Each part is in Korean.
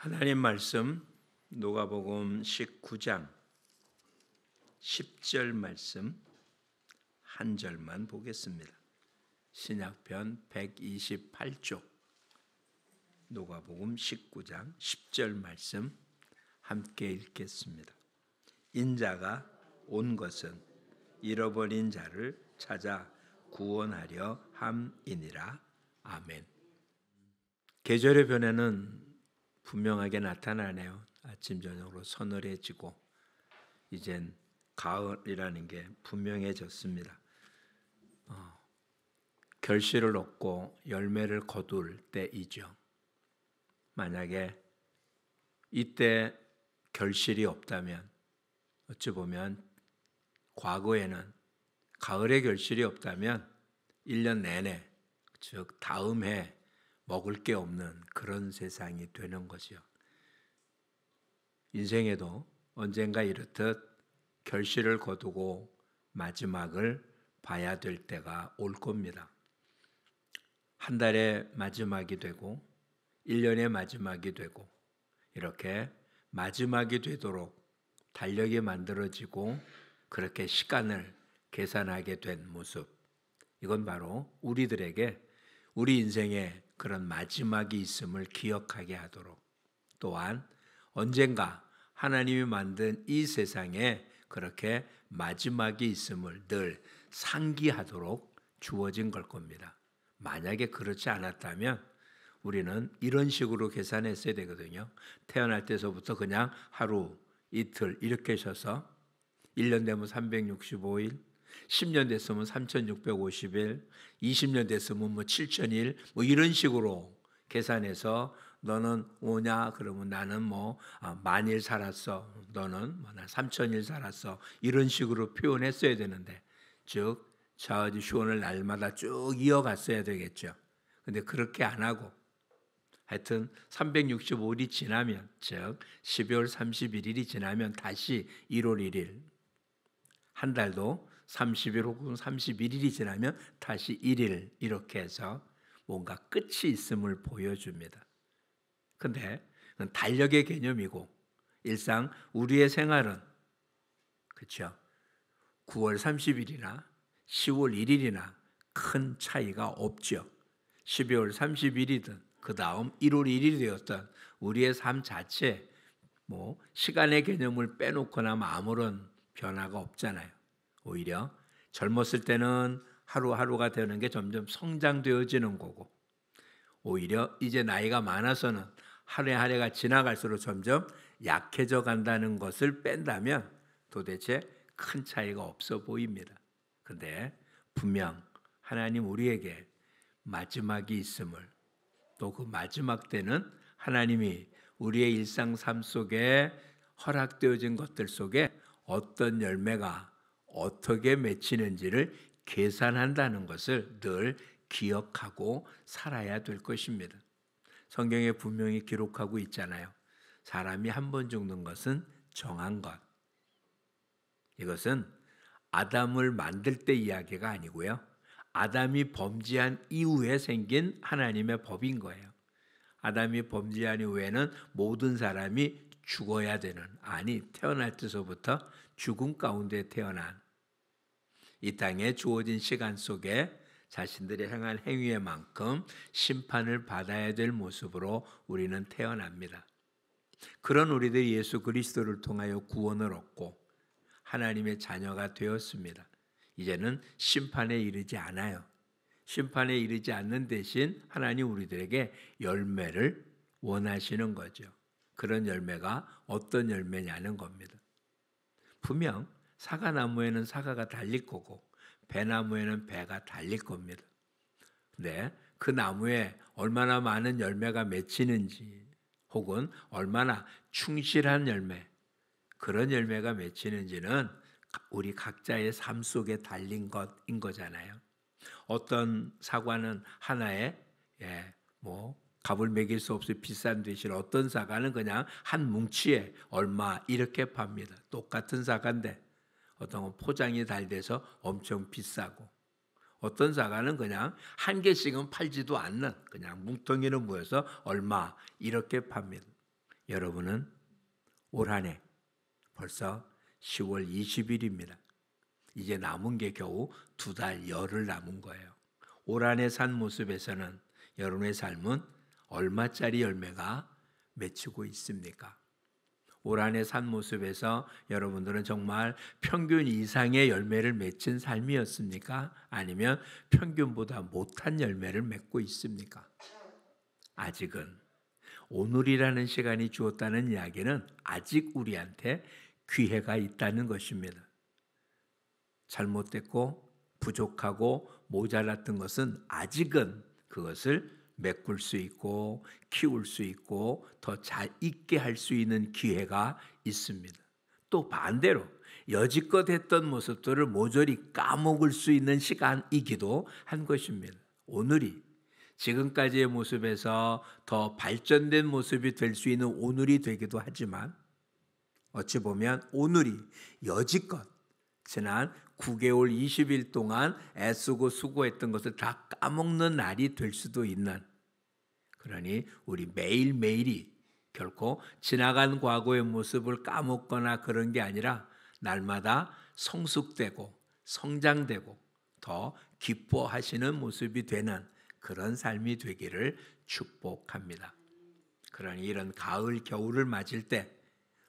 하나님 말씀 누가복음 19장 10절 말씀 한 절만 보겠습니다. 신약편 128쪽 누가복음 19장 10절 말씀 함께 읽겠습니다. 인자가 온 것은 잃어버린 자를 찾아 구원하려 함이니라. 아멘. 계절의 변화는 분명하게 나타나네요. 아침 저녁으로 서늘해지고 이젠 가을이라는 게 분명해졌습니다. 결실을 얻고 열매를 거둘 때이죠. 만약에 이때 결실이 없다면 어찌 보면 과거에는 가을에 결실이 없다면 1년 내내 즉 다음 해 먹을 게 없는 그런 세상이 되는 것이요. 인생에도 언젠가 이렇듯 결실을 거두고 마지막을 봐야 될 때가 올 겁니다. 한 달의 마지막이 되고 1년의 마지막이 되고 이렇게 마지막이 되도록 달력이 만들어지고 그렇게 시간을 계산하게 된 모습, 이건 바로 우리들에게 우리 인생에 그런 마지막이 있음을 기억하게 하도록, 또한 언젠가 하나님이 만든 이 세상에 그렇게 마지막이 있음을 늘 상기하도록 주어진 걸 겁니다. 만약에 그렇지 않았다면 우리는 이런 식으로 계산했어야 되거든요. 태어날 때서부터 그냥 하루, 이틀 이렇게 쉬어서 1년 되면 365일, 10년 됐으면 3650일, 20년 됐으면 7000일 이런 식으로 계산해서 너는 오냐 그러면 나는 만일 살았어, 너는 난 3000일 살았어, 이런 식으로 표현했어야 되는데, 즉 자어지 휴원을 날마다 쭉 이어갔어야 되겠죠. 근데 그렇게 안 하고 하여튼 365일이 지나면, 즉 12월 31일이 지나면 다시 1월 1일, 한 달도 30일 혹은 31일이 지나면 다시 1일, 이렇게 해서 뭔가 끝이 있음을 보여줍니다. 근데 달력의 개념이고 일상 우리의 생활은 그렇죠. 9월 30일이나 10월 1일이나 큰 차이가 없죠. 12월 30일이든 그 다음 1월 1일이 되었던 우리의 삶 자체 시간의 개념을 빼놓거나 아무런 변화가 없잖아요. 오히려 젊었을 때는 하루하루가 되는 게 점점 성장되어지는 거고, 오히려 이제 나이가 많아서는 하루하루가 지나갈수록 점점 약해져 간다는 것을 뺀다면 도대체 큰 차이가 없어 보입니다. 근데 분명 하나님 우리에게 마지막이 있음을, 또 그 마지막 때는 하나님이 우리의 일상 삶 속에 허락되어진 것들 속에 어떤 열매가 어떻게 맺히는지를 계산한다는 것을 늘 기억하고 살아야 될 것입니다. 성경에 분명히 기록하고 있잖아요. 사람이 한 번 죽는 것은 정한 것. 이것은 아담을 만들 때 이야기가 아니고요. 아담이 범죄한 이후에 생긴 하나님의 법인 거예요. 아담이 범죄한 이후에는 모든 사람이 죽어야 되는, 아니 태어날 때서부터 죽음 가운데 태어난, 이 땅에 주어진 시간 속에 자신들이 행한 행위의 만큼 심판을 받아야 될 모습으로 우리는 태어납니다. 그런 우리들이 예수 그리스도를 통하여 구원을 얻고 하나님의 자녀가 되었습니다. 이제는 심판에 이르지 않아요. 심판에 이르지 않는 대신 하나님 우리들에게 열매를 원하시는 거죠. 그런 열매가 어떤 열매냐는 겁니다. 분명 사과나무에는 사과가 달릴 거고 배나무에는 배가 달릴 겁니다. 근데 그 나무에 얼마나 많은 열매가 맺히는지, 혹은 얼마나 충실한 열매, 그런 열매가 맺히는지는 우리 각자의 삶 속에 달린 것인 거잖아요. 어떤 사과는 하나에 값을 매길 수 없이 비싼 대신 어떤 사과는 그냥 한 뭉치에 얼마 이렇게 팝니다. 똑같은 사과인데 어떤 건 포장이 잘 돼서 엄청 비싸고, 어떤 사과는 그냥 한 개씩은 팔지도 않는 그냥 뭉텅이로 모여서 얼마 이렇게 팝니다. 여러분은 올 한 해 벌써 10월 20일입니다. 이제 남은 게 겨우 2달 열흘 남은 거예요. 올 한 해 산 모습에서는 여러분의 삶은 얼마짜리 열매가 맺히고 있습니까? 올 한 해 산 모습에서 여러분들은 정말 평균 이상의 열매를 맺힌 삶이었습니까? 아니면 평균보다 못한 열매를 맺고 있습니까? 아직은 오늘이라는 시간이 주었다는 이야기는 아직 우리한테 기회가 있다는 것입니다. 잘못됐고 부족하고 모자랐던 것은 아직은 그것을 메꿀 수 있고 키울 수 있고 더 잘 있게 할 수 있는 기회가 있습니다. 또 반대로 여지껏 했던 모습들을 모조리 까먹을 수 있는 시간이기도 한 것입니다. 오늘이 지금까지의 모습에서 더 발전된 모습이 될 수 있는 오늘이 되기도 하지만 어찌 보면 오늘이 여지껏 지난 9개월 20일 동안 애쓰고 수고했던 것을 다 까먹는 날이 될 수도 있는, 그러니 우리 매일매일이 결코 지나간 과거의 모습을 까먹거나 그런 게 아니라 날마다 성숙되고 성장되고 더 기뻐하시는 모습이 되는 그런 삶이 되기를 축복합니다. 그러니 이런 가을 겨울을 맞을 때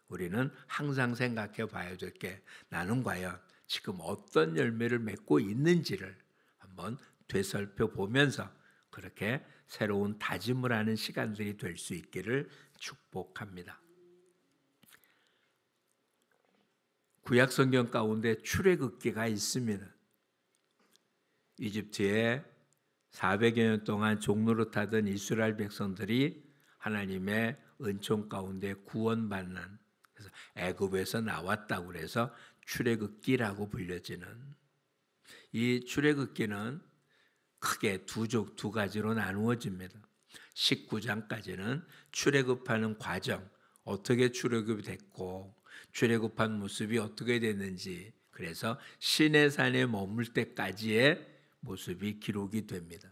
우리는 항상 생각해 봐야 될 게, 나는 과연 지금 어떤 열매를 맺고 있는지를 한번 되살펴 보면서 그렇게 새로운 다짐을 하는 시간들이 될 수 있기를 축복합니다. 구약 성경 가운데 출애굽기가 있습니다. 이집트에 400여 년 동안 종노릇하던 이스라엘 백성들이 하나님의 은총 가운데 구원받는, 그래서 애굽에서 나왔다고 해서 출애굽기라고 불려지는 이 출애굽기는 크게 두 가지로 나누어집니다. 19장까지는 출애굽하는 과정, 어떻게 출애굽이 됐고 출애굽한 모습이 어떻게 됐는지, 그래서 시내산에 머물 때까지의 모습이 기록이 됩니다.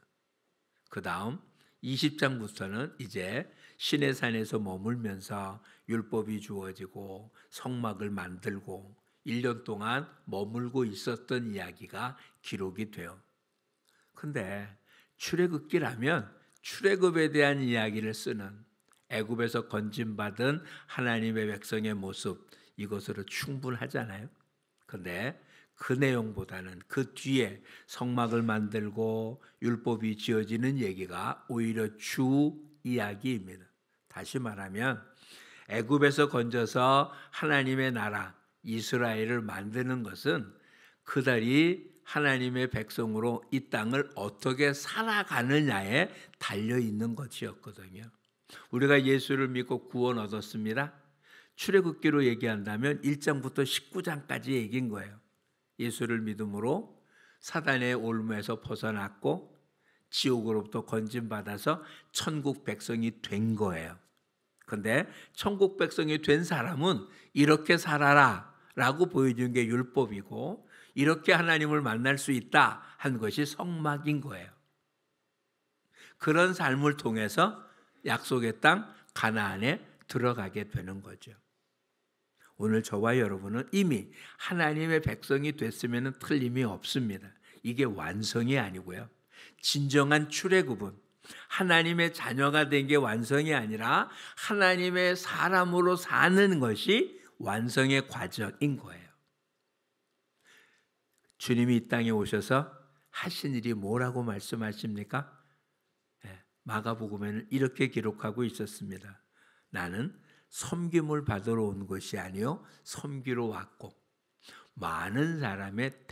그 다음 20장부터는 이제 시내산에서 머물면서 율법이 주어지고 성막을 만들고 1년 동안 머물고 있었던 이야기가 기록이 돼요. 근데 출애굽기라면 출애굽에 대한 이야기를 쓰는, 애굽에서 건짐받은 하나님의 백성의 모습, 이것으로 충분하잖아요. 근데 그 내용보다는 그 뒤에 성막을 만들고 율법이 지어지는 얘기가 오히려 주 이야기입니다. 다시 말하면 애굽에서 건져서 하나님의 나라 이스라엘을 만드는 것은 그들이 하나님의 백성으로 이 땅을 어떻게 살아가느냐에 달려 있는 것이었거든요. 우리가 예수를 믿고 구원 얻었습니다. 출애굽기로 얘기한다면 1장부터 19장까지 얘기인 거예요. 예수를 믿음으로 사단의 올무에서 벗어났고 지옥으로부터 건짐받아서 천국 백성이 된 거예요. 그런데 천국 백성이 된 사람은 이렇게 살아라 라고 보여준 게 율법이고, 이렇게 하나님을 만날 수 있다 한 것이 성막인 거예요. 그런 삶을 통해서 약속의 땅 가나안에 들어가게 되는 거죠. 오늘 저와 여러분은 이미 하나님의 백성이 됐으면 틀림이 없습니다. 이게 완성이 아니고요. 진정한 출애굽은 하나님의 자녀가 된 게 완성이 아니라 하나님의 사람으로 사는 것이 완성의 과정인 거예요. 주님이 이 땅에 오셔서 하신 일이 뭐라고 말씀하십니까? 마가복음에는 이렇게 기록하고 있었습니다. 나는 섬김을 받으러 온 것이 아니요 섬기러 왔고 많은 사람의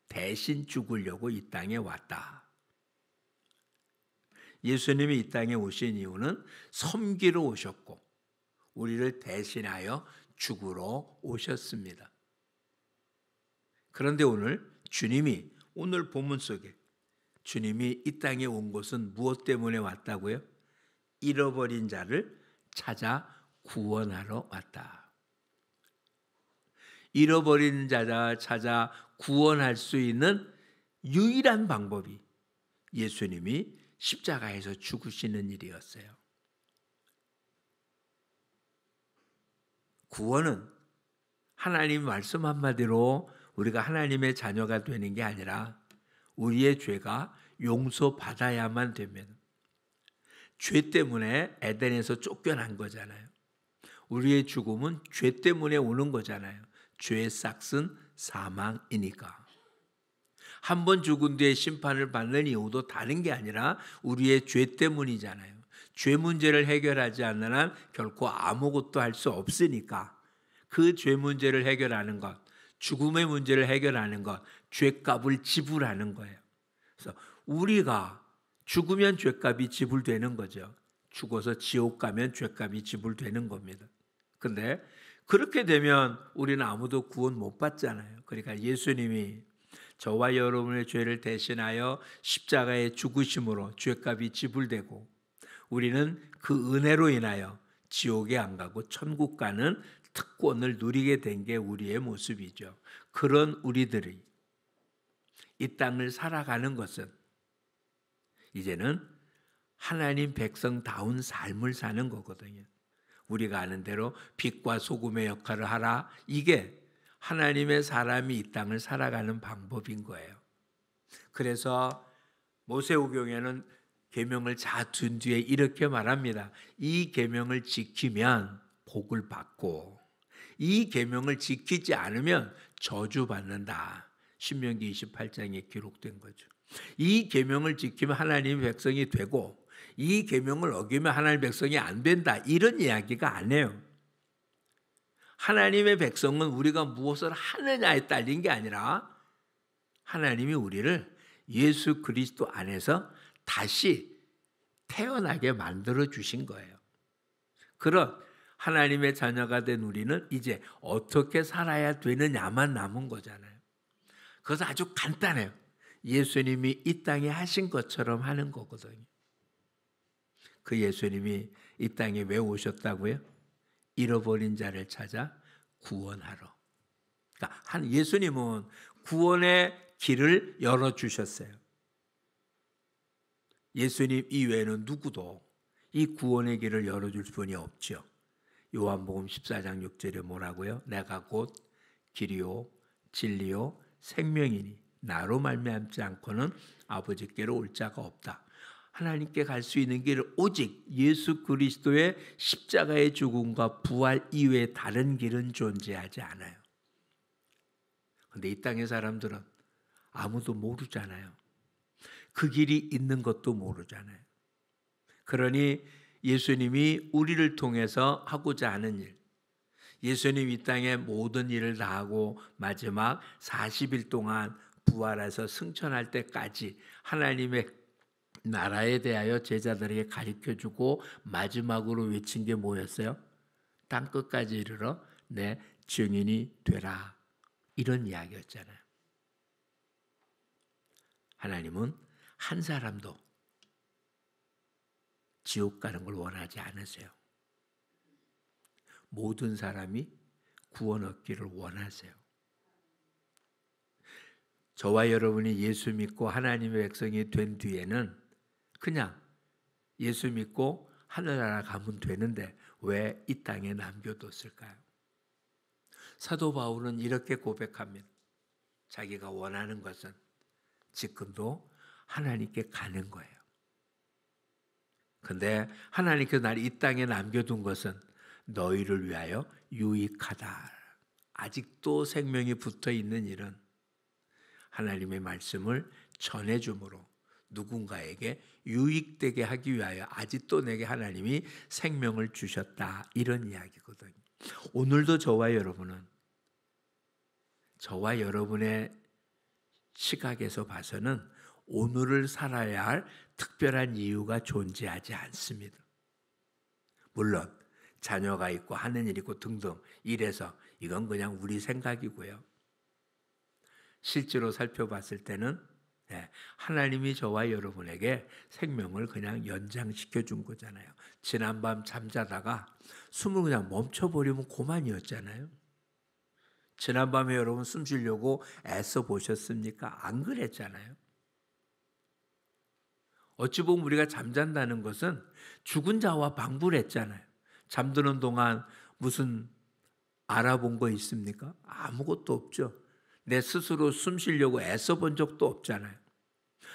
대신 죽으려고 이 땅에 왔다. 예수님이 이 땅에 오신 이유는 섬기러 오셨고 우리를 대신하여 죽으러 오셨습니다. 그런데 오늘 본문 속에 주님이 이 땅에 온 것은 무엇 때문에 왔다고요? 잃어버린 자를 찾아 구원하러 왔다. 잃어버린 자를 찾아 구원할 수 있는 유일한 방법이 예수님이 십자가에서 죽으시는 일이었어요. 구원은 하나님 말씀 한마디로 우리가 하나님의 자녀가 되는 게 아니라 우리의 죄가 용서받아야만 됩니다. 죄 때문에 에덴에서 쫓겨난 거잖아요. 우리의 죽음은 죄 때문에 오는 거잖아요. 죄의 싹은 사망이니까. 한 번 죽은 뒤에 심판을 받는 이유도 다른 게 아니라 우리의 죄 때문이잖아요. 죄 문제를 해결하지 않는 한 결코 아무것도 할 수 없으니까 그 죄 문제를 해결하는 것, 죽음의 문제를 해결하는 것, 죄값을 지불하는 거예요. 그래서 우리가 죽으면 죄값이 지불되는 거죠. 죽어서 지옥 가면 죄값이 지불되는 겁니다. 근데 그렇게 되면 우리는 아무도 구원 못 받잖아요. 그러니까 예수님이 저와 여러분의 죄를 대신하여 십자가에 죽으심으로 죄값이 지불되고 우리는 그 은혜로 인하여 지옥에 안 가고 천국 가는 특권을 누리게 된 게 우리의 모습이죠. 그런 우리들이 이 땅을 살아가는 것은 이제는 하나님 백성다운 삶을 사는 거거든요. 우리가 아는 대로 빛과 소금의 역할을 하라. 이게 하나님의 사람이 이 땅을 살아가는 방법인 거예요. 그래서 모세오경에는 계명을 준 뒤에 이렇게 말합니다. 이 계명을 지키면 복을 받고 이 계명을 지키지 않으면 저주받는다. 신명기 28장에 기록된 거죠. 이 계명을 지키면 하나님의 백성이 되고 이 계명을 어기면 하나님의 백성이 안 된다. 이런 이야기가 아니에요. 하나님의 백성은 우리가 무엇을 하느냐에 딸린 게 아니라 하나님이 우리를 예수 그리스도 안에서 다시 태어나게 만들어 주신 거예요. 그런 하나님의 자녀가 된 우리는 이제 어떻게 살아야 되느냐만 남은 거잖아요. 그것은 아주 간단해요. 예수님이 이 땅에 하신 것처럼 하는 거거든요. 그 예수님이 이 땅에 왜 오셨다고요? 잃어버린 자를 찾아 구원하러. 그러니까 예수님은 구원의 길을 열어주셨어요. 예수님 이외에는 누구도 이 구원의 길을 열어줄 분이 없죠. 요한복음 14장 6절에 뭐라고요? 내가 곧 길이요 진리요 생명이니 나로 말미암지 않고는 아버지께로 올 자가 없다. 하나님께 갈 수 있는 길은 오직 예수 그리스도의 십자가의 죽음과 부활 이외에 다른 길은 존재하지 않아요. 그런데 이 땅의 사람들은 아무도 모르잖아요. 그 길이 있는 것도 모르잖아요. 그러니 예수님이 우리를 통해서 하고자 하는 일, 예수님 이 땅에 모든 일을 다 하고 마지막 40일 동안 부활해서 승천할 때까지 하나님의 나라에 대하여 제자들에게 가르쳐주고 마지막으로 외친 게 뭐였어요? 땅끝까지 이르러 내 증인이 되라. 이런 이야기였잖아요. 하나님은 한 사람도 지옥 가는 걸 원하지 않으세요. 모든 사람이 구원 얻기를 원하세요. 저와 여러분이 예수 믿고 하나님의 백성이 된 뒤에는 그냥 예수 믿고 하늘나라 가면 되는데 왜 이 땅에 남겨뒀을까요? 사도 바울은 이렇게 고백합니다. 자기가 원하는 것은 지금도 하나님께 가는 거예요. 근데 하나님께서 나를 이 땅에 남겨둔 것은 너희를 위하여 유익하다. 아직도 생명이 붙어있는 일은 하나님의 말씀을 전해줌으로 누군가에게 유익되게 하기 위하여 아직도 내게 하나님이 생명을 주셨다. 이런 이야기거든요. 오늘도 저와 여러분은 저와 여러분의 시각에서 봐서는 오늘을 살아야 할 특별한 이유가 존재하지 않습니다. 물론 자녀가 있고 하는 일 있고 등등 이래서 이건 그냥 우리 생각이고요. 실제로 살펴봤을 때는 하나님이 저와 여러분에게 생명을 그냥 연장시켜 준 거잖아요. 지난밤 잠자다가 숨을 그냥 멈춰버리면 그만이었잖아요. 지난밤에 여러분 숨 쉬려고 애써 보셨습니까? 안 그랬잖아요. 어찌 보면 우리가 잠잔다는 것은 죽은 자와 방불했잖아요. 잠드는 동안 무슨 알아본 거 있습니까? 아무것도 없죠. 내 스스로 숨 쉬려고 애써 본 적도 없잖아요.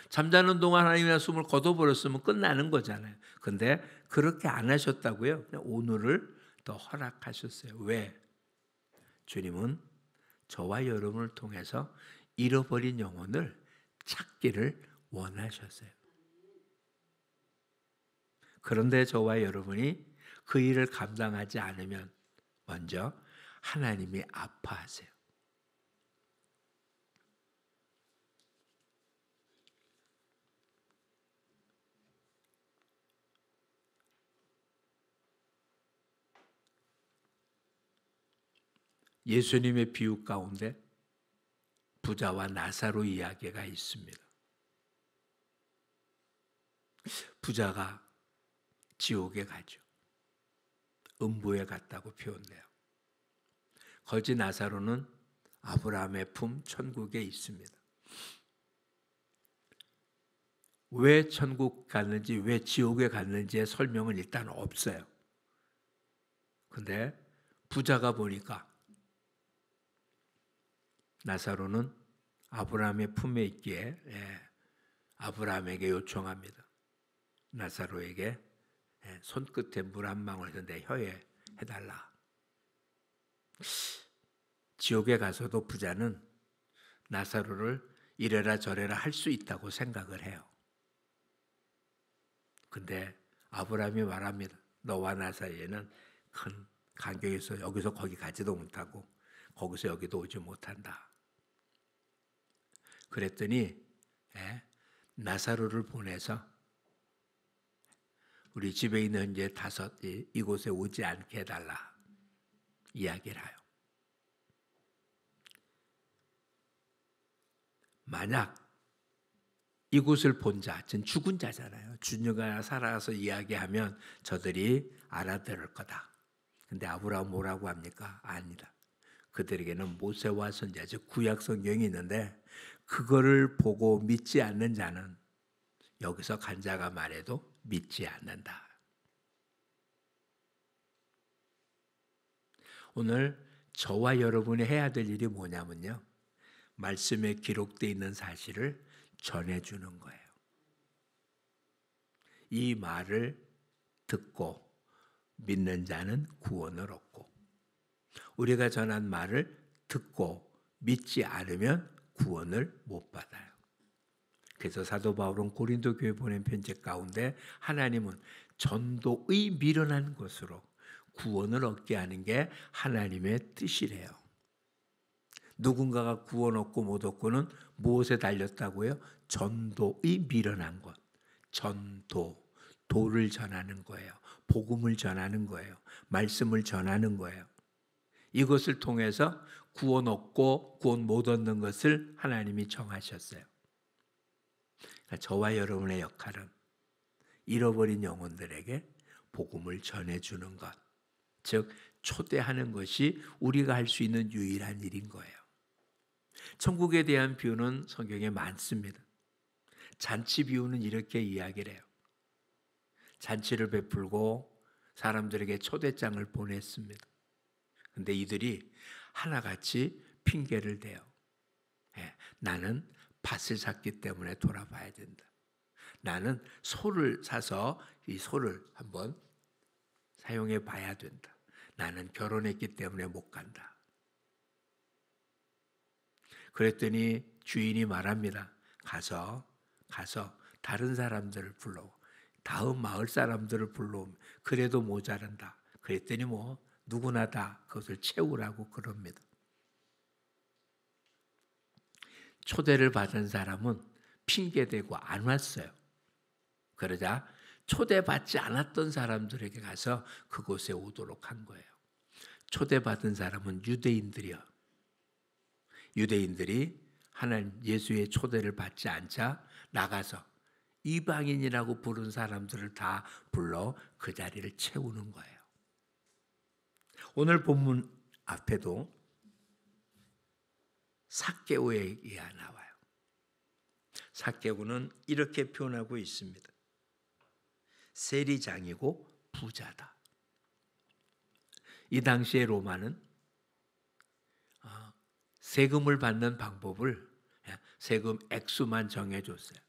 잠자는 동안 하나님의 숨을 거둬버렸으면 끝나는 거잖아요. 근데 그렇게 안 하셨다고요. 그냥 오늘을 더 허락하셨어요. 왜? 주님은 저와 여러분을 통해서 잃어버린 영혼을 찾기를 원하셨어요. 그런데 저와 여러분이 그 일을 감당하지 않으면 먼저 하나님이 아파하세요. 예수님의 비유 가운데 부자와 나사로 이야기가 있습니다. 부자가 지옥에 가죠. 음부에 갔다고 표현돼요. 거지 나사로는 아브라함의 품 천국에 있습니다. 왜 천국 갔는지, 왜 지옥에 갔는지의 설명은 일단 없어요. 근데 부자가 보니까 나사로는 아브라함의 품에 있기에 아브라함에게 요청합니다. 나사로에게 손끝에 물 한 방울을 내 혀에 해달라. 지옥에 가서도 부자는 나사로를 이래라 저래라 할 수 있다고 생각을 해요. 근데 아브라함이 말합니다. 너와 나 사이에는 큰 간격이 있어. 여기서 거기 가지도 못하고 거기서 여기도 오지 못한다. 그랬더니 나사로를 보내서 우리 집에 있는 이제 5이 이곳에 오지 않게 해달라 이야기를 해요. 만약 이곳을 본 자, 전 죽은 자잖아요. 주녀가 살아서 이야기하면 저들이 알아들을 거다. 근데 아브라함 뭐라고 합니까? 아니다. 그들에게는 모세와 선지자, 즉 구약 성경이 있는데 그거를 보고 믿지 않는 자는 여기서 간 자가 말해도 믿지 않는다. 오늘 저와 여러분이 해야 될 일이 뭐냐면요. 말씀에 기록되어 있는 사실을 전해주는 거예요. 이 말을 듣고 믿는 자는 구원을 얻고 우리가 전한 말을 듣고 믿지 않으면 구원을 못 받아요. 그래서 사도 바울은 고린도 교회 보낸 편지 가운데 하나님은 전도의 미련한 것으로 구원을 얻게 하는 게 하나님의 뜻이래요. 누군가가 구원 얻고 못 얻고는 무엇에 달렸다고요? 전도의 미련한 것. 전도, 도를 전하는 거예요. 복음을 전하는 거예요. 말씀을 전하는 거예요. 이것을 통해서 구원 얻고 구원 못 얻는 것을 하나님이 정하셨어요. 그러니까 저와 여러분의 역할은 잃어버린 영혼들에게 복음을 전해주는 것, 즉 초대하는 것이 우리가 할 수 있는 유일한 일인 거예요. 천국에 대한 비유는 성경에 많습니다. 잔치 비유는 이렇게 이야기를 해요. 잔치를 베풀고 사람들에게 초대장을 보냈습니다. 근데 이들이 하나같이 핑계를 대요. 나는 밭을 샀기 때문에 돌아봐야 된다. 나는 소를 사서 이 소를 한번 사용해 봐야 된다. 나는 결혼했기 때문에 못 간다. 그랬더니 주인이 말합니다. 가서 다른 사람들을 불러. 다음 마을 사람들을 불러오면 그래도 모자란다. 그랬더니 뭐 누구나 다 그것을 채우라고 그럽니다. 초대를 받은 사람은 핑계대고 안 왔어요. 그러자 초대받지 않았던 사람들에게 가서 그곳에 오도록 한 거예요. 초대받은 사람은 유대인들이요. 유대인들이 하나님 예수의 초대를 받지 않자 나가서 이방인이라고 부른 사람들을 다 불러 그 자리를 채우는 거예요. 오늘 본문 앞에도 삭개오의 얘기가 나와요. 삭개오는 이렇게 표현하고 있습니다. 세리장이고 부자다. 이 당시의 로마는 세금을 받는 방법을 세금 액수만 정해줬어요.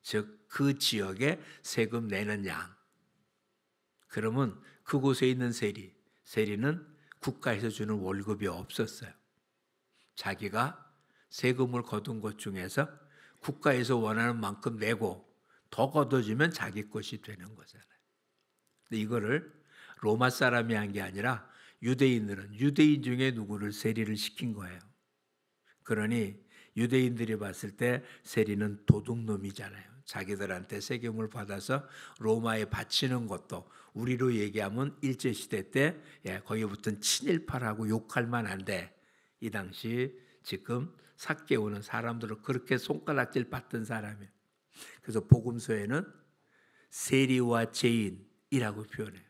즉 그 지역에 세금 내는 양. 그러면 그곳에 있는 세리는 국가에서 주는 월급이 없었어요. 자기가 세금을 거둔 것 중에서 국가에서 원하는 만큼 내고 더 걷어주면 자기 것이 되는 거잖아요. 근데 이거를 로마 사람이 한 게 아니라 유대인 중에 누구를 세리를 시킨 거예요. 그러니 유대인들이 봤을 때 세리는 도둑놈이잖아요. 자기들한테 세금을 받아서 로마에 바치는 것도 우리로 얘기하면 일제시대 때 거기 붙은 친일파라고 욕할 만한데 이 당시 지금 삭개오는 사람들을 그렇게 손가락질 받던 사람이에요. 그래서 복음서에는 세리와 죄인이라고 표현해요.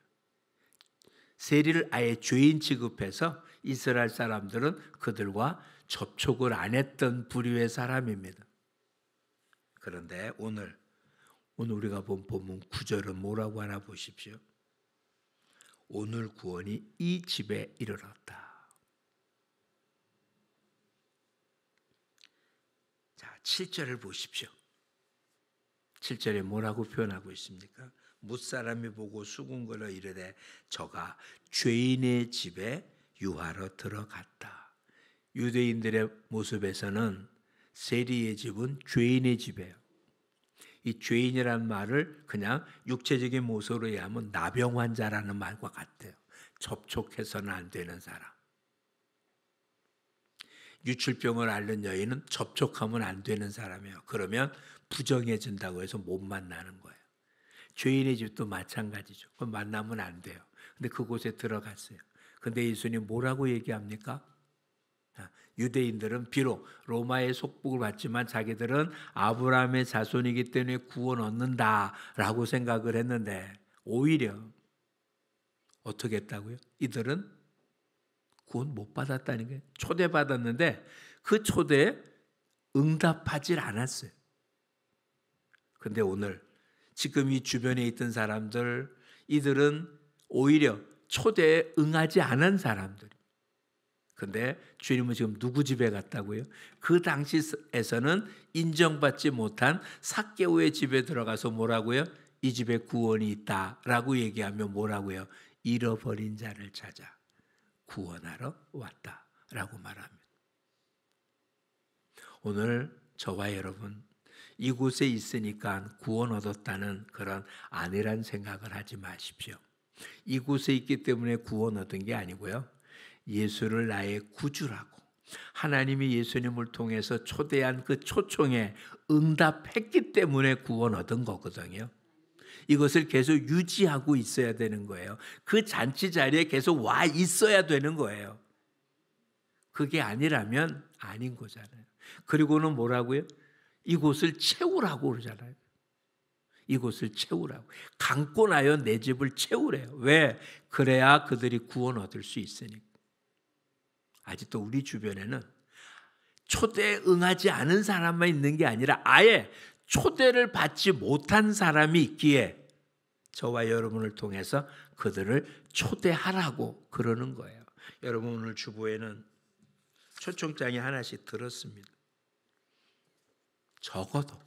세리를 아예 죄인 취급해서 이스라엘 사람들은 그들과 접촉을 안 했던 부류의 사람입니다. 그런데 오늘 우리가 본 본문 9절은 뭐라고 하나 보십시오. 오늘 구원이 이 집에 이르렀다. 자, 7절을 보십시오. 7절에 뭐라고 표현하고 있습니까? 뭇사람이 보고 수군거려 이르되 저가 죄인의 집에 유하러 들어갔다. 유대인들의 모습에서는 세리의 집은 죄인의 집이에요. 이 죄인이라는 말을 그냥 육체적인 모습으로 이해하면 나병 환자라는 말과 같아요. 접촉해서는 안 되는 사람. 유출병을 앓는 여인은 접촉하면 안 되는 사람이에요. 그러면 부정해진다고 해서 못 만나는 거예요. 죄인의 집도 마찬가지죠. 그럼 만나면 안 돼요. 근데 그곳에 들어갔어요. 근데 예수님 뭐라고 얘기합니까? 유대인들은 비록 로마의 속국을 받지만 자기들은 아브라함의 자손이기 때문에 구원 얻는다라고 생각을 했는데 오히려 어떻게 했다고요? 이들은 구원 못 받았다는 거예요. 초대받았는데 그 초대에 응답하질 않았어요. 근데 오늘 지금 이 주변에 있던 사람들, 이들은 오히려 초대에 응하지 않은 사람들. 근데 주님은 지금 누구 집에 갔다고요? 그 당시에서는 인정받지 못한 삭개오의 집에 들어가서 뭐라고요? 이 집에 구원이 있다라고 얘기하면 뭐라고요? 잃어버린 자를 찾아 구원하러 왔다라고 말합니다. 오늘 저와 여러분 이곳에 있으니까 구원 얻었다는 그런 아니란 생각을 하지 마십시오. 이곳에 있기 때문에 구원 얻은 게 아니고요. 예수를 나의 구주라고 하나님이 예수님을 통해서 초대한 그 초청에 응답했기 때문에 구원 얻은 거거든요. 이것을 계속 유지하고 있어야 되는 거예요. 그 잔치 자리에 계속 와 있어야 되는 거예요. 그게 아니라면 아닌 거잖아요. 그리고는 뭐라고요? 이곳을 채우라고 그러잖아요. 이곳을 채우라고. 강권하여 내 집을 채우래요. 왜? 그래야 그들이 구원 얻을 수 있으니까. 아직도 우리 주변에는 초대에 응하지 않은 사람만 있는 게 아니라 아예 초대를 받지 못한 사람이 있기에 저와 여러분을 통해서 그들을 초대하라고 그러는 거예요. 여러분 오늘 주보에는 초청장이 하나씩 들었습니다. 적어도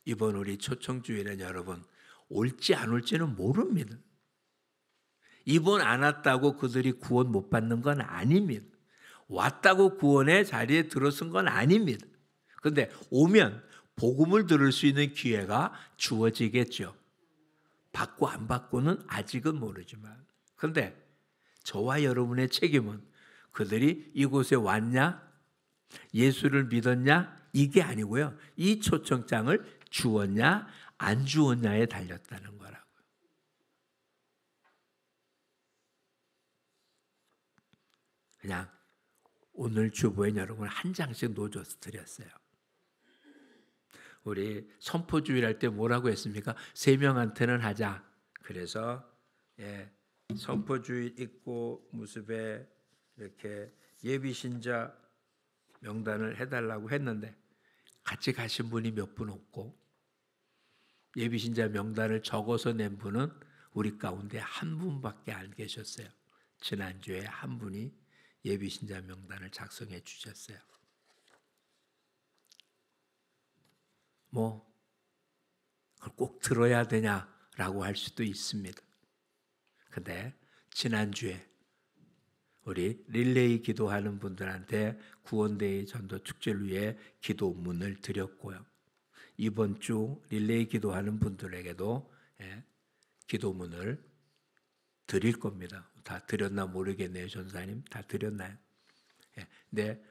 이번 우리 초청주일은 여러분 올지 안 올지는 모릅니다. 이번 안 왔다고 그들이 구원 못 받는 건 아닙니다. 왔다고 구원의 자리에 들어선 건 아닙니다. 그런데 오면 복음을 들을 수 있는 기회가 주어지겠죠. 받고 안 받고는 아직은 모르지만. 그런데 저와 여러분의 책임은 그들이 이곳에 왔냐? 예수를 믿었냐? 이게 아니고요. 이 초청장을 주었냐? 안 주었냐에 달렸다는 거라고요. 그냥 오늘 주보에 여러분 한 장씩 놓줘서 드렸어요. 우리 선포주일 할 때 뭐라고 했습니까? 3명한테는 하자. 그래서 선포주일 있고 무습에 이렇게 예비신자 명단을 해달라고 했는데 같이 가신 분이 몇 분 없고 예비신자 명단을 적어서 낸 분은 우리 가운데 한 분밖에 안 계셨어요. 지난주에 한 분이 예비신자 명단을 작성해 주셨어요. 뭐 그걸 꼭 들어야 되냐라고 할 수도 있습니다. 근데 지난주에 우리 릴레이 기도하는 분들한테 구원대회 전도 축제를 위해 기도문을 드렸고요. 이번 주 릴레이 기도하는 분들에게도 기도문을 드릴 겁니다. 다 드렸나 모르겠네요. 전사님 다 드렸나요? 근데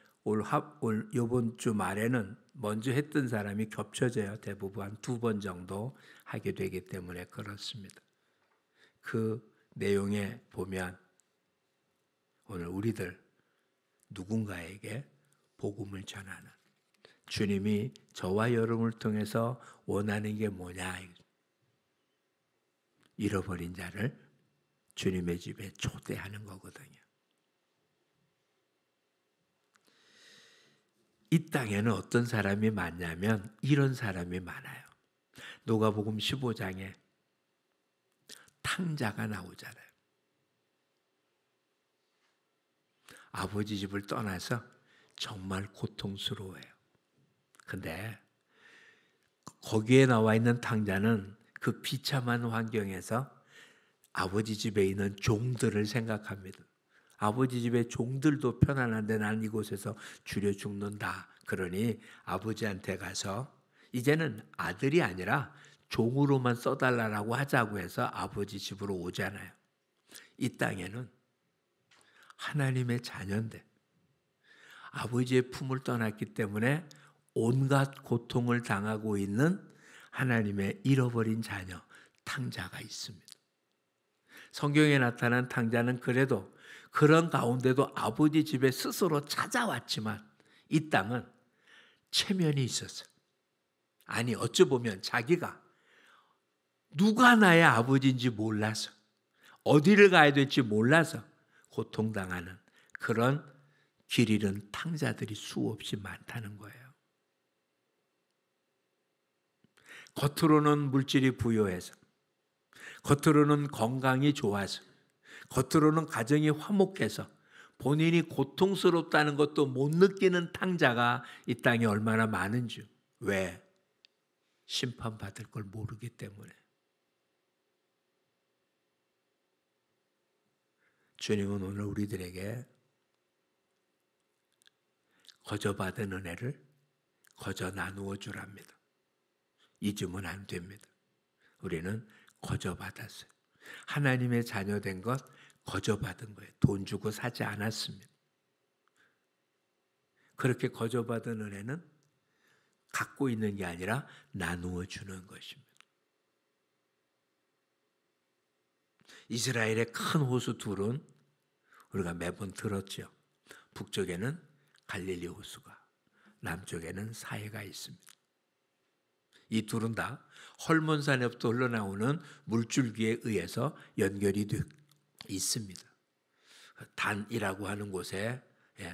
이번 주 말에는 먼저 했던 사람이 겹쳐져요. 대부분 한 2번 정도 하게 되기 때문에 그렇습니다. 그 내용에 보면 오늘 우리들 누군가에게 복음을 전하는 주님이 저와 여러분을 통해서 원하는 게 뭐냐, 잃어버린 자를 주님의 집에 초대하는 거거든요. 이 땅에는 어떤 사람이 많냐면 이런 사람이 많아요. 누가복음 15장에 탕자가 나오잖아요. 아버지 집을 떠나서 정말 고통스러워해요. 근데 거기에 나와 있는 탕자는 그 비참한 환경에서 아버지 집에 있는 종들을 생각합니다. 아버지 집의 종들도 편안한데 난 이곳에서 주려 죽는다. 그러니 아버지한테 가서 이제는 아들이 아니라 종으로만 써달라고 하자고 해서 아버지 집으로 오잖아요. 이 땅에는 하나님의 자녀인데 아버지의 품을 떠났기 때문에 온갖 고통을 당하고 있는 하나님의 잃어버린 자녀, 탕자가 있습니다. 성경에 나타난 탕자는 그래도 그런 가운데도 아버지 집에 스스로 찾아왔지만 이 땅은 체면이 있었어요. 아니 어찌 보면 자기가 누가 나의 아버지인지 몰라서 어디를 가야 될지 몰라서 고통당하는 그런 길 잃은 탕자들이 수없이 많다는 거예요. 겉으로는 물질이 부여해서 겉으로는 건강이 좋아서 겉으로는 가정이 화목해서 본인이 고통스럽다는 것도 못 느끼는 탕자가 이 땅에 얼마나 많은지. 왜? 심판받을 걸 모르기 때문에. 주님은 오늘 우리들에게 거저 받은 은혜를 거저 나누어 주랍니다. 잊으면 안 됩니다. 우리는 거저 받았어요. 하나님의 자녀된 것 거저 받은 거예요. 돈 주고 사지 않았습니다. 그렇게 거저 받은 은혜는 갖고 있는 게 아니라 나누어 주는 것입니다. 이스라엘의 큰 호수 둘은 우리가 매번 들었죠. 북쪽에는 갈릴리 호수가, 남쪽에는 사해가 있습니다. 이 둘은 다 헐몬산에부터 흘러나오는 물줄기에 의해서 연결이 되어 있습니다. 단이라고 하는 곳에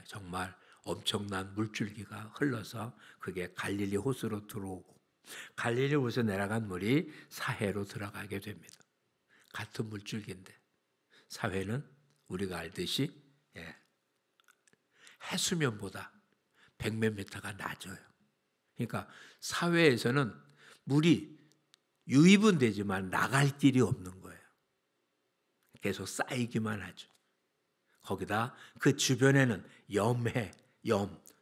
정말 엄청난 물줄기가 흘러서 그게 갈릴리 호수로 들어오고 갈릴리 호수에 내려간 물이 사해로 들어가게 됩니다. 같은 물줄기인데 사해는 우리가 알듯이 해수면보다 100몇 미터가 낮아요. 그러니까 사해에서는 물이 유입은 되지만 나갈 길이 없는 거예요. 계속 쌓이기만 하죠. 거기다 그 주변에는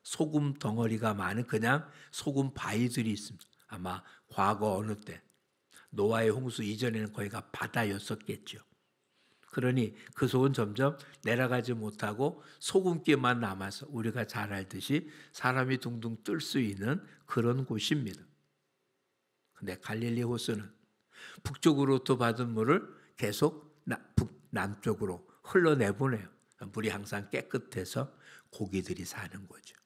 소금 덩어리가 많은 그냥 소금 바위들이 있습니다. 아마 과거 어느 때 노아의 홍수 이전에는 거기가 바다였었겠죠. 그러니 그 속은 점점 내려가지 못하고 소금기만 남아서 우리가 잘 알듯이 사람이 둥둥 뜰 수 있는 그런 곳입니다. 근데 갈릴리 호수는 북쪽으로부터 받은 물을 계속 남쪽으로 흘러내보내요. 물이 항상 깨끗해서 고기들이 사는 거죠.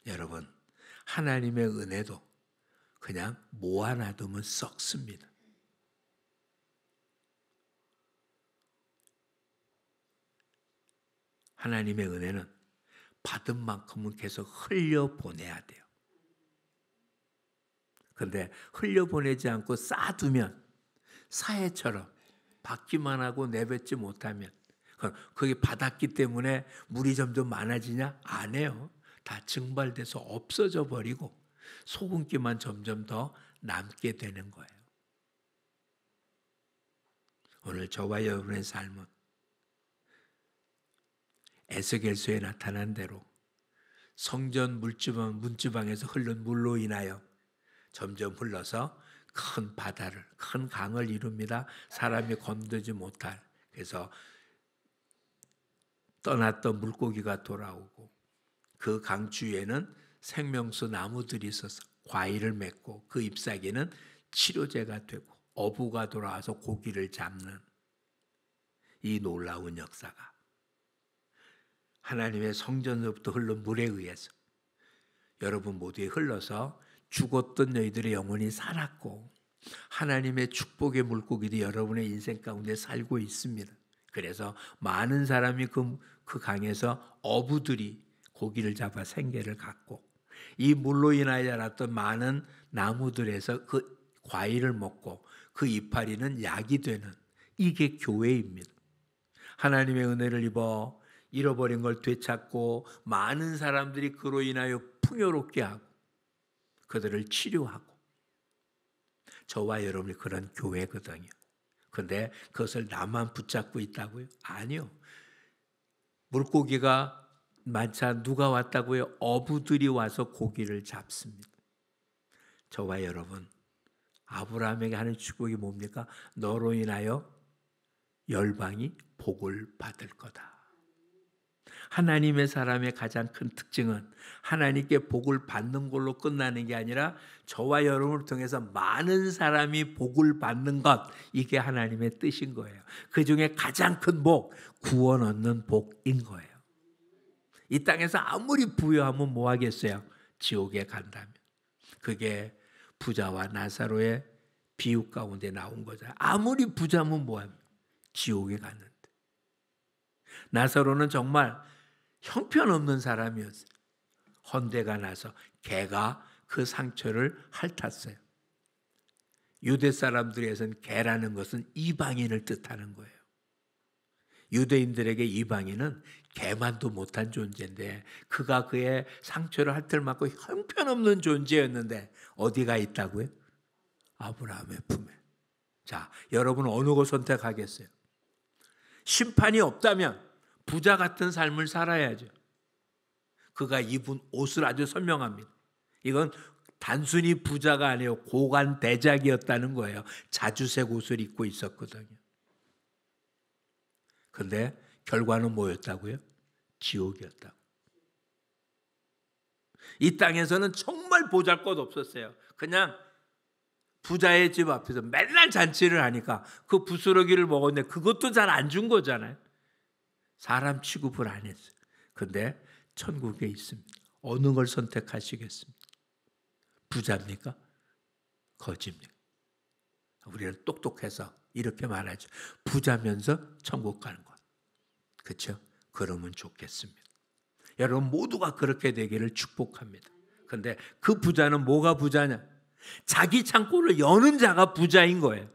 여러분, 하나님의 은혜도 그냥 모아놔두면 썩습니다. 하나님의 은혜는 받은 만큼은 계속 흘려보내야 돼요. 그런데 흘려보내지 않고 쌓아두면 사해처럼 받기만 하고 내뱉지 못하면 그게 받았기 때문에 물이 점점 많아지냐? 아니에요. 다 증발돼서 없어져 버리고 소금기만 점점 더 남게 되는 거예요. 오늘 저와 여러분의 삶은 에스겔서에 나타난 대로 성전 문지방에서 흐른 물로 인하여 점점 흘러서 큰 바다를, 큰 강을 이룹니다. 사람이 건너지 못할. 그래서 떠났던 물고기가 돌아오고 그 강 주위에는 생명수 나무들이 있어서 과일을 맺고 그 잎사귀는 치료제가 되고 어부가 돌아와서 고기를 잡는 이 놀라운 역사가 하나님의 성전으로부터 흐른 물에 의해서 여러분 모두에 흘러서 죽었던 너희들의 영혼이 살았고 하나님의 축복의 물고기들이 여러분의 인생 가운데 살고 있습니다. 그래서 많은 사람이 그 강에서 어부들이 고기를 잡아 생계를 갖고 이 물로 인하여 자랐던 많은 나무들에서 그 과일을 먹고 그 이파리는 약이 되는 이게 교회입니다. 하나님의 은혜를 입어 잃어버린 걸 되찾고 많은 사람들이 그로 인하여 풍요롭게 하고 그들을 치료하고 저와 여러분이 그런 교회거든요. 그런데 그것을 나만 붙잡고 있다고요? 아니요. 물고기가 많자 누가 왔다고요? 어부들이 와서 고기를 잡습니다. 저와 여러분 아브라함에게 하는 축복이 뭡니까? 너로 인하여 열방이 복을 받을 거다. 하나님의 사람의 가장 큰 특징은 하나님께 복을 받는 걸로 끝나는 게 아니라 저와 여러분을 통해서 많은 사람이 복을 받는 것, 이게 하나님의 뜻인 거예요. 그 중에 가장 큰 복, 구원 얻는 복인 거예요. 이 땅에서 아무리 부유하면 뭐 하겠어요? 지옥에 간다면. 그게 부자와 나사로의 비유 가운데 나온 거잖아요. 아무리 부자면 뭐합니까? 지옥에 갔는데. 나사로는 정말 형편없는 사람이었어요. 헌대가 나서 개가 그 상처를 핥았어요. 유대 사람들에서는 개라는 것은 이방인을 뜻하는 거예요. 유대인들에게 이방인은 개만도 못한 존재인데 그가 그의 상처를 핥을 만큼 형편없는 존재였는데 어디가 있다고요? 아브라함의 품에. 자, 여러분은 어느 걸 선택하겠어요? 심판이 없다면 부자 같은 삶을 살아야죠. 그가 입은 옷을 아주 선명합니다. 이건 단순히 부자가 아니에요. 고관 대작이었다는 거예요. 자주색 옷을 입고 있었거든요. 그런데 결과는 뭐였다고요? 지옥이었다고. 이 땅에서는 정말 보잘것 없었어요. 그냥 부자의 집 앞에서 맨날 잔치를 하니까 그 부스러기를 먹었는데 그것도 잘 안 준 거잖아요. 사람 취급을 안 했어요. 그런데 천국에 있습니다. 어느 걸 선택하시겠습니까? 부자입니까? 거지입니까? 우리는 똑똑해서 이렇게 말하죠. 부자면서 천국 가는 것. 그렇죠? 그러면 좋겠습니다. 여러분 모두가 그렇게 되기를 축복합니다. 그런데 그 부자는 뭐가 부자냐? 자기 창고를 여는 자가 부자인 거예요.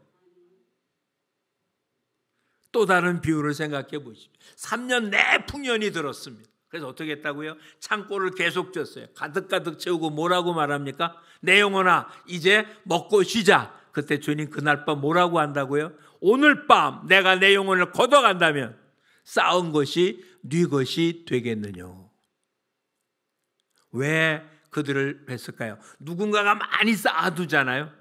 또 다른 비유를 생각해 보십시오. 3년 내 풍년이 들었습니다. 그래서 어떻게 했다고요? 창고를 계속 줬어요. 가득가득 채우고 뭐라고 말합니까? 내 영혼아 이제 먹고 쉬자. 그때 주님 그날 밤 뭐라고 한다고요? 오늘 밤 내가 내 영혼을 걷어간다면 쌓은 것이 네 것이 되겠느냐. 왜 그들을 했을까요? 누군가가 많이 쌓아두잖아요.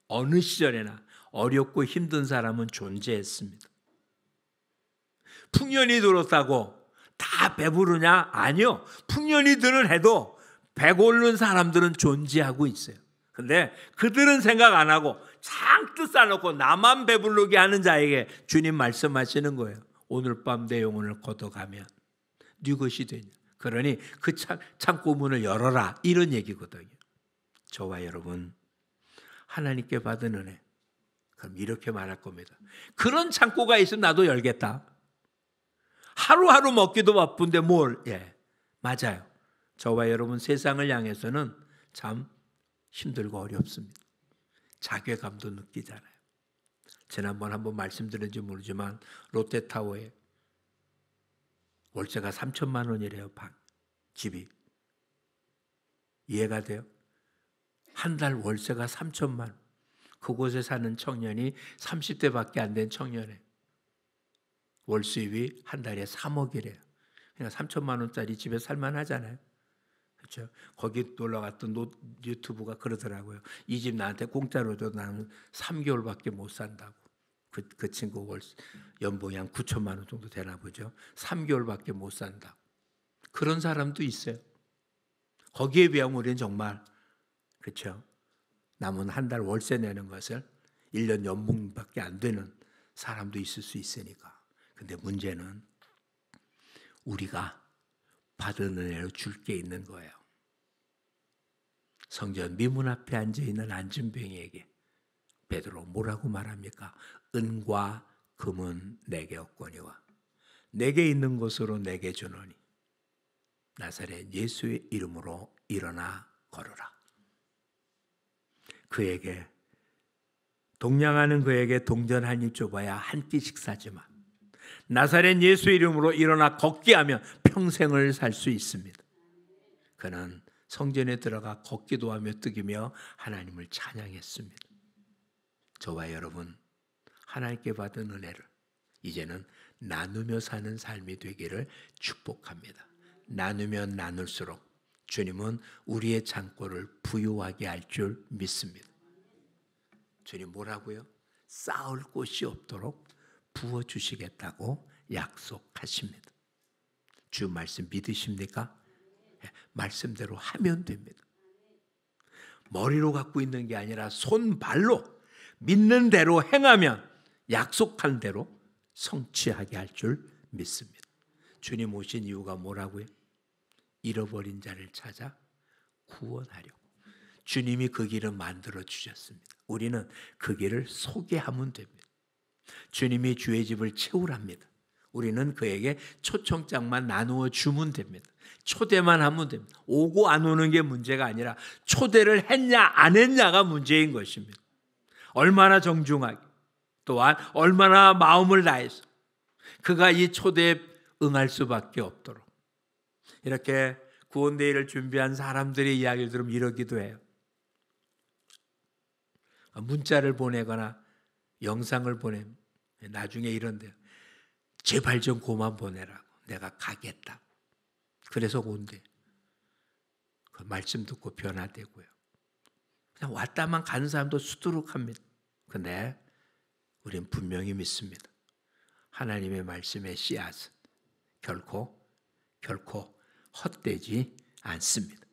어느 시절에나 어렵고 힘든 사람은 존재했습니다. 풍년이 들었다고 다 배부르냐? 아니요. 풍년이 드는 해도 배고른 사람들은 존재하고 있어요. 근데 그들은 생각 안 하고 잔뜩 쌓아놓고 나만 배부르게 하는 자에게 주님 말씀하시는 거예요. 오늘 밤 내 영혼을 걷어가면 네 것이 되냐. 그러니 그 창고 문을 열어라 이런 얘기거든요. 저와 여러분 하나님께 받은 은혜 그럼 이렇게 말할 겁니다. 그런 창고가 있으면 나도 열겠다. 하루하루 먹기도 바쁜데 뭘? 예, 맞아요. 저와 여러분 세상을 향해서는 참 힘들고 어렵습니다. 자괴감도 느끼잖아요. 지난번 한번 말씀드렸는지 모르지만 롯데타워에 월세가 3천만 원이래요. 집이. 이해가 돼요? 한 달 월세가 3천만 원. 그곳에 사는 청년이 30대밖에 안 된 청년이에요. 월 수입이 한 달에 3억이래요. 그러니까 3천만 원짜리 집에 살만하잖아요. 그렇죠? 거기 놀러 갔던 유튜브가 그러더라고요. 이 집 나한테 공짜로 줘. 나는 3개월밖에 못 산다고. 그 친구 연봉이 한 9천만 원 정도 되나 보죠. 3개월밖에 못 산다고. 그런 사람도 있어요. 거기에 비하면 우리는 정말 그렇죠. 남은 한 달 월세 내는 것을 1년 연봉밖에 안 되는 사람도 있을 수 있으니까. 근데 문제는 우리가 받은 은혜로 줄 게 있는 거예요. 성전 미문 앞에 앉아있는 안진뱅이에게 베드로 뭐라고 말합니까? 은과 금은 내게 없거니와 내게 있는 것으로 내게 주노니 나사렛 예수의 이름으로 일어나 걸어라. 그에게 동냥하는 그에게 동전 한 입 줘봐야 한 끼 식사지만 나사렛 예수 이름으로 일어나 걷게 하면 평생을 살 수 있습니다. 그는 성전에 들어가 걷기도 하며 뜨기며 하나님을 찬양했습니다. 저와 여러분 하나님께 받은 은혜를 이제는 나누며 사는 삶이 되기를 축복합니다. 나누면 나눌수록 주님은 우리의 창고를 부유하게 할 줄 믿습니다. 주님 뭐라고요? 쌓을 곳이 없도록 부어주시겠다고 약속하십니다. 주 말씀 믿으십니까? 말씀대로 하면 됩니다. 머리로 갖고 있는 게 아니라 손발로 믿는 대로 행하면 약속한 대로 성취하게 할 줄 믿습니다. 주님 오신 이유가 뭐라고요? 잃어버린 자를 찾아 구원하려고. 주님이 그 길을 만들어 주셨습니다. 우리는 그 길을 소개하면 됩니다. 주님이 주의 집을 채우랍니다. 우리는 그에게 초청장만 나누어 주면 됩니다. 초대만 하면 됩니다. 오고 안 오는 게 문제가 아니라 초대를 했냐 안 했냐가 문제인 것입니다. 얼마나 정중하게 또한 얼마나 마음을 다해서 그가 이 초대에 응할 수밖에 없도록 이렇게 구원대회를 준비한 사람들의 이야기를 들으면 이러기도 해요. 문자를 보내거나 영상을 보내면 나중에 이런대요. 제발 좀 그만 보내라고. 내가 가겠다. 그래서 온대. 그 말씀 듣고 변화되고요. 그냥 왔다만 가는 사람도 수두룩합니다. 근데 우린 분명히 믿습니다. 하나님의 말씀의 씨앗은 결코 헛되지 않습니다.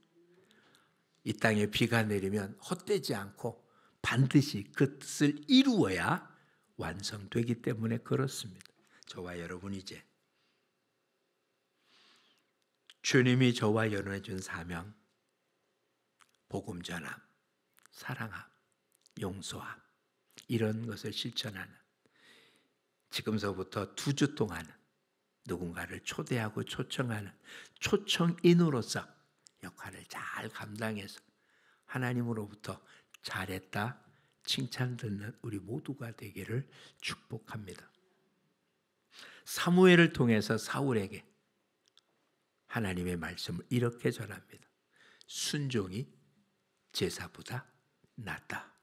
이 땅에 비가 내리면 헛되지 않고 반드시 그 뜻을 이루어야 완성되기 때문에 그렇습니다. 저와 여러분 이제 주님이 저와 여러분에 준 사명, 복음 전함, 사랑함, 용서함 이런 것을 실천하는 지금서부터 2주 동안은 누군가를 초대하고 초청하는 초청인으로서 역할을 잘 감당해서 하나님으로부터 잘했다 칭찬 듣는 우리 모두가 되기를 축복합니다. 사무엘을 통해서 사울에게 하나님의 말씀을 이렇게 전합니다. 순종이 제사보다 낫다.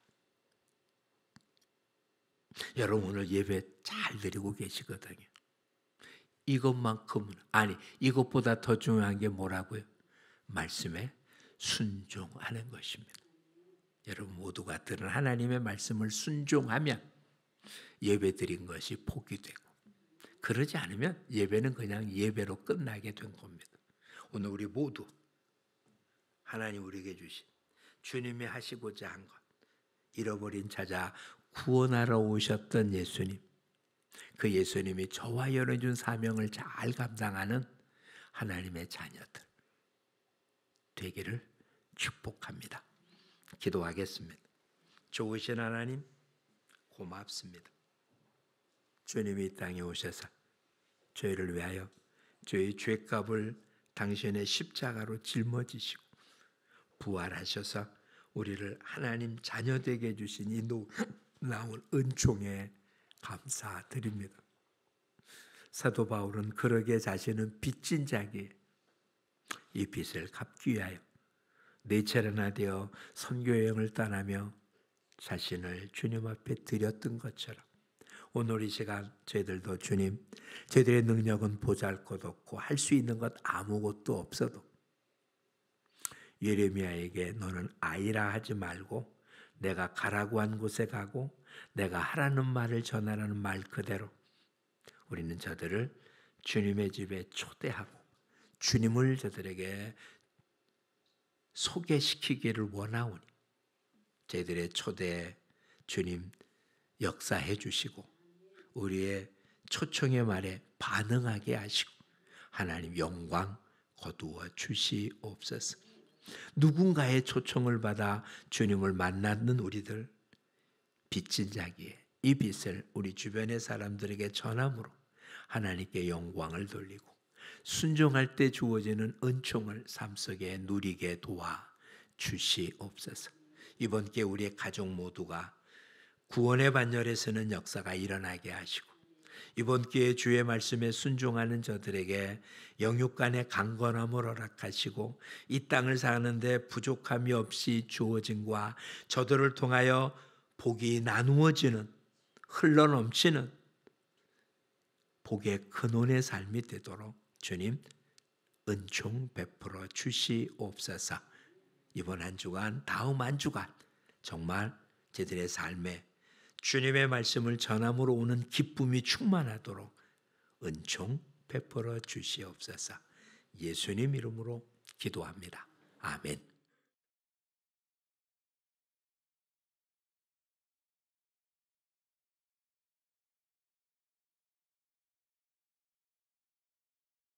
여러분 오늘 예배 잘 드리고 계시거든요. 이것만큼은 이것보다 더 중요한 게 뭐라고요? 말씀에 순종하는 것입니다. 여러분 모두가 들은 하나님의 말씀을 순종하면 예배 드린 것이 복이 되고 그러지 않으면 예배는 그냥 예배로 끝나게 된 겁니다. 오늘 우리 모두 하나님 우리에게 주신 주님이 하시고자 한 것 잃어버린 찾아 구원하러 오셨던 예수님 그 예수님이 저와 여러분 준 사명을 잘 감당하는 하나님의 자녀들 되기를 축복합니다. 기도하겠습니다. 좋으신 하나님 고맙습니다. 주님이 이 땅에 오셔서 저희를 위하여 저희 죄값을 당신의 십자가로 짊어지시고 부활하셔서 우리를 하나님 자녀되게 해주신 이 놀라운 은총에 감사드립니다. 사도 바울은 그러게 자신은 빚진 자기예요. 이 빚을 갚기 위하여 네 차례나 되어 선교 여행을 떠나며 자신을 주님 앞에 드렸던 것처럼 오늘 이 시간 저희들도 주님, 저희들의 능력은 보잘것없고 할 수 있는 것 아무것도 없어도 예레미야에게 너는 아이라 하지 말고 내가 가라고 한 곳에 가고 내가 하라는 말을 전하라는 말 그대로 우리는 저들을 주님의 집에 초대하고 주님을 저들에게 소개시키기를 원하오니 저희들의 초대에 주님 역사해 주시고 우리의 초청의 말에 반응하게 하시고 하나님 영광 거두어 주시옵소서. 누군가의 초청을 받아 주님을 만나는 우리들 빚진 자기에 이 빚을 우리 주변의 사람들에게 전함으로 하나님께 영광을 돌리고 순종할 때 주어지는 은총을 삶 속에 누리게 도와 주시옵소서. 이번 기회 우리의 가족 모두가 구원의 반열에 서는 역사가 일어나게 하시고 이번 기회에 주의 말씀에 순종하는 저들에게 영육간의 강건함을 허락하시고 이 땅을 사는데 부족함이 없이 주어짐과 저들을 통하여 복이 나누어지는 흘러넘치는 복의 근원의 삶이 되도록 주님 은총 베풀어 주시옵소서. 이번 한 주간 다음 한 주간 정말 저들의 삶에 주님의 말씀을 전함으로 오는 기쁨이 충만하도록 은총 베풀어 주시옵소서. 예수님 이름으로 기도합니다. 아멘.